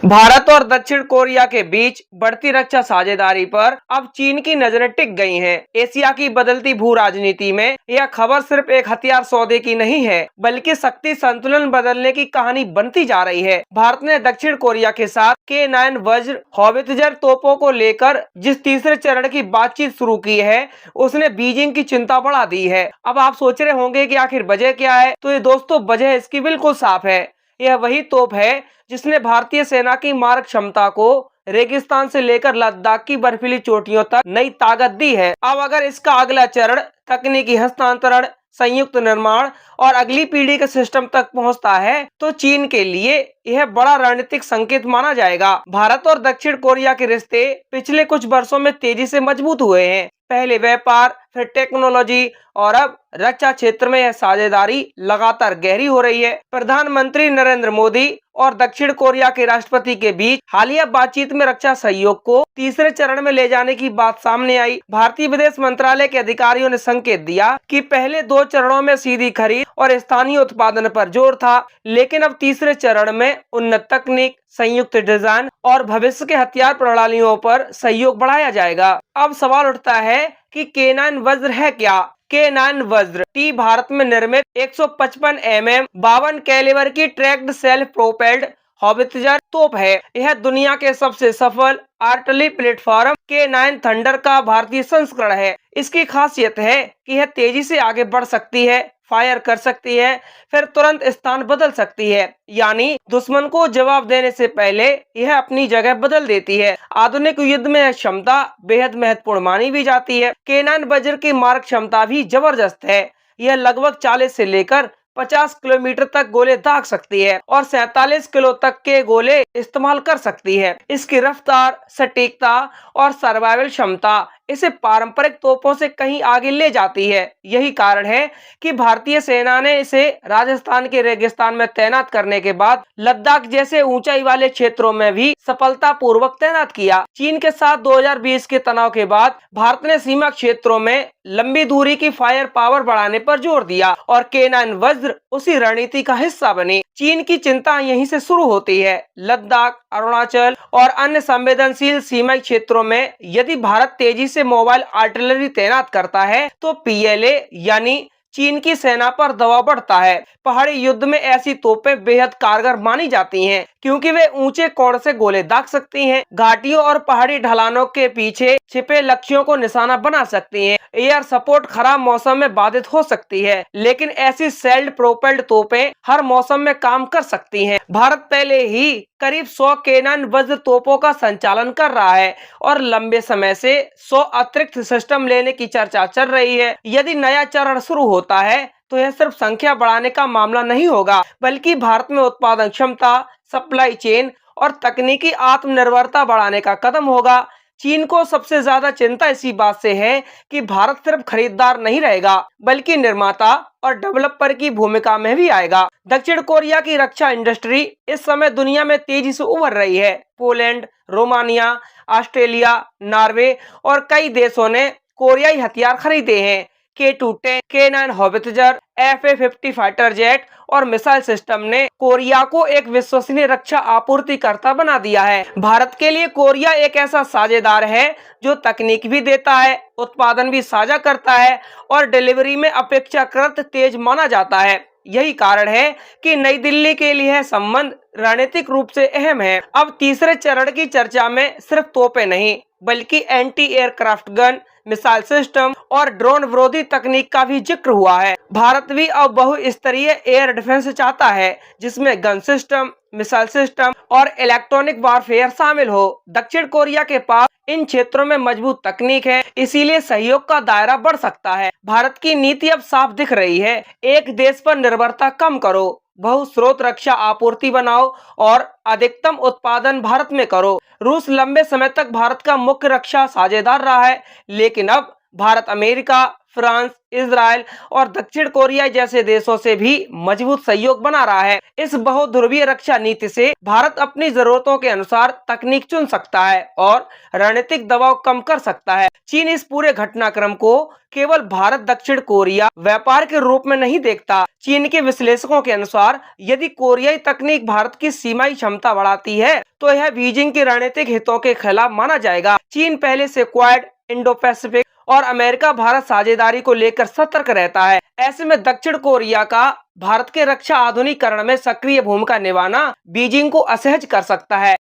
भारत और दक्षिण कोरिया के बीच बढ़ती रक्षा साझेदारी पर अब चीन की नजरें टिक गई हैं। एशिया की बदलती भू राजनीति में यह खबर सिर्फ एक हथियार सौदे की नहीं है, बल्कि शक्ति संतुलन बदलने की कहानी बनती जा रही है। भारत ने दक्षिण कोरिया के साथ K9 वज्र हौवित्जर तोपों को लेकर जिस तीसरे चरण की बातचीत शुरू की है, उसने बीजिंग की चिंता बढ़ा दी है। अब आप सोच रहे होंगे कि आखिर वजह क्या है, तो ये दोस्तों वजह इसकी बिल्कुल साफ है। यह वही तोप है जिसने भारतीय सेना की मारक क्षमता को रेगिस्तान से लेकर लद्दाख की बर्फीली चोटियों तक नई ताकत दी है। अब अगर इसका अगला चरण तकनीकी हस्तांतरण, संयुक्त निर्माण और अगली पीढ़ी के सिस्टम तक पहुंचता है, तो चीन के लिए यह बड़ा रणनीतिक संकेत माना जाएगा। भारत और दक्षिण कोरिया के रिश्ते पिछले कुछ वर्षों में तेजी से मजबूत हुए हैं। पहले व्यापार, फिर टेक्नोलॉजी और अब रक्षा क्षेत्र में यह साझेदारी लगातार गहरी हो रही है। प्रधानमंत्री नरेंद्र मोदी और दक्षिण कोरिया के राष्ट्रपति के बीच हालिया बातचीत में रक्षा सहयोग को तीसरे चरण में ले जाने की बात सामने आई। भारतीय विदेश मंत्रालय के अधिकारियों ने संकेत दिया कि पहले 2 चरणों में सीधी खरीद और स्थानीय उत्पादन पर जोर था, लेकिन अब तीसरे चरण में उन्नत तकनीक, संयुक्त डिजाइन और भविष्य के हथियार प्रणालियों पर सहयोग बढ़ाया जाएगा। अब सवाल उठता है कि K9 वज्र है क्या? K9 वज्र टी भारत में निर्मित 155 mm 52 कैलिबर की ट्रैक्ड सेल्फ प्रोपेल्ड हौवित्जर तोप है। यह दुनिया के सबसे सफल आर्टिलरी प्लेटफॉर्म K9 थंडर का भारतीय संस्करण है। इसकी खासियत है कि यह तेजी से आगे बढ़ सकती है, फायर कर सकती है, फिर तुरंत स्थान बदल सकती है, यानी दुश्मन को जवाब देने से पहले यह अपनी जगह बदल देती है। आधुनिक युद्ध में यह क्षमता बेहद महत्वपूर्ण मानी भी जाती है। K9 वज्र की मारक क्षमता भी जबरदस्त है। यह लगभग 40 से लेकर 50 किलोमीटर तक गोले दाग सकती है और 47 किलो तक के गोले इस्तेमाल कर सकती है। इसकी रफ्तार, सटीकता और सर्वाइवल क्षमता इसे पारंपरिक तोपों से कहीं आगे ले जाती है। यही कारण है कि भारतीय सेना ने इसे राजस्थान के रेगिस्तान में तैनात करने के बाद लद्दाख जैसे ऊंचाई वाले क्षेत्रों में भी सफलतापूर्वक तैनात किया। चीन के साथ 2020 के तनाव के बाद भारत ने सीमा क्षेत्रों में लंबी दूरी की फायर पावर बढ़ाने पर जोर दिया और K9 वज्र उसी रणनीति का हिस्सा बनी। चीन की चिंता यहीं से शुरू होती है। लद्दाख, अरुणाचल और अन्य संवेदनशील सीमाई क्षेत्रों में यदि भारत तेजी से मोबाइल आर्टिलरी तैनात करता है, तो PLA यानी चीन की सेना पर दबाव बढ़ता है। पहाड़ी युद्ध में ऐसी तोपें बेहद कारगर मानी जाती हैं, क्योंकि वे ऊंचे कोण से गोले दाग सकती हैं, घाटियों और पहाड़ी ढलानों के पीछे छिपे लक्ष्यों को निशाना बना सकती हैं। एयर सपोर्ट खराब मौसम में बाधित हो सकती है, लेकिन ऐसी सेल्फ प्रोपेल्ड तोपें हर मौसम में काम कर सकती हैं। भारत पहले ही करीब 100 K9 वज्र तोपों का संचालन कर रहा है और लंबे समय से 100 अतिरिक्त सिस्टम लेने की चर्चा चल रही है। यदि नया चरण शुरू होता है, तो यह सिर्फ संख्या बढ़ाने का मामला नहीं होगा, बल्कि भारत में उत्पादन क्षमता, सप्लाई चेन और तकनीकी आत्मनिर्भरता बढ़ाने का कदम होगा। चीन को सबसे ज्यादा चिंता इसी बात से है कि भारत सिर्फ खरीदार नहीं रहेगा, बल्कि निर्माता और डेवलपर की भूमिका में भी आएगा। दक्षिण कोरिया की रक्षा इंडस्ट्री इस समय दुनिया में तेजी से उभर रही है। पोलैंड, रोमानिया, ऑस्ट्रेलिया, नॉर्वे और कई देशों ने कोरियाई हथियार खरीदे हैं। K2 tank, K9 हौवित्जर, FA-50 fighter jet और मिसाइल सिस्टम ने कोरिया को एक विश्वसनीय रक्षा आपूर्तिकर्ता बना दिया है। भारत के लिए कोरिया एक ऐसा साझेदार है जो तकनीक भी देता है, उत्पादन भी साझा करता है और डिलीवरी में अपेक्षाकृत तेज माना जाता है। यही कारण है कि नई दिल्ली के लिए यह संबंध रणनीतिक रूप से अहम है। अब तीसरे चरण की चर्चा में सिर्फ तोपें नहीं, बल्कि anti aircraft gun, missile system और ड्रोन विरोधी तकनीक का भी जिक्र हुआ है। भारत भी अब बहुस्तरीय एयर डिफेंस चाहता है, जिसमें गन सिस्टम, मिसाइल सिस्टम और इलेक्ट्रॉनिक वारफेयर शामिल हो। दक्षिण कोरिया के पास इन क्षेत्रों में मजबूत तकनीक है, इसीलिए सहयोग का दायरा बढ़ सकता है। भारत की नीति अब साफ दिख रही है, एक देश पर निर्भरता कम करो, बहुस्रोत रक्षा आपूर्ति बनाओ और अधिकतम उत्पादन भारत में करो। रूस लंबे समय तक भारत का मुख्य रक्षा साझेदार रहा है, लेकिन अब भारत अमेरिका, फ्रांस, इजराइल और दक्षिण कोरिया जैसे देशों से भी मजबूत सहयोग बना रहा है। इस बहुध्रुवीय रक्षा नीति से भारत अपनी जरूरतों के अनुसार तकनीक चुन सकता है और रणनीतिक दबाव कम कर सकता है। चीन इस पूरे घटनाक्रम को केवल भारत दक्षिण कोरिया व्यापार के रूप में नहीं देखता। चीन के विश्लेषकों के अनुसार यदि कोरियाई तकनीक भारत की सीमाई क्षमता बढ़ाती है तो यह बीजिंग के रणनीतिक हितों के खिलाफ माना जाएगा। चीन पहले से क्वाड, इंडो पैसिफिक और अमेरिका भारत साझेदारी को लेकर सतर्क रहता है। ऐसे में दक्षिण कोरिया का भारत के रक्षा आधुनिकीकरण में सक्रिय भूमिका निभाना बीजिंग को असहज कर सकता है।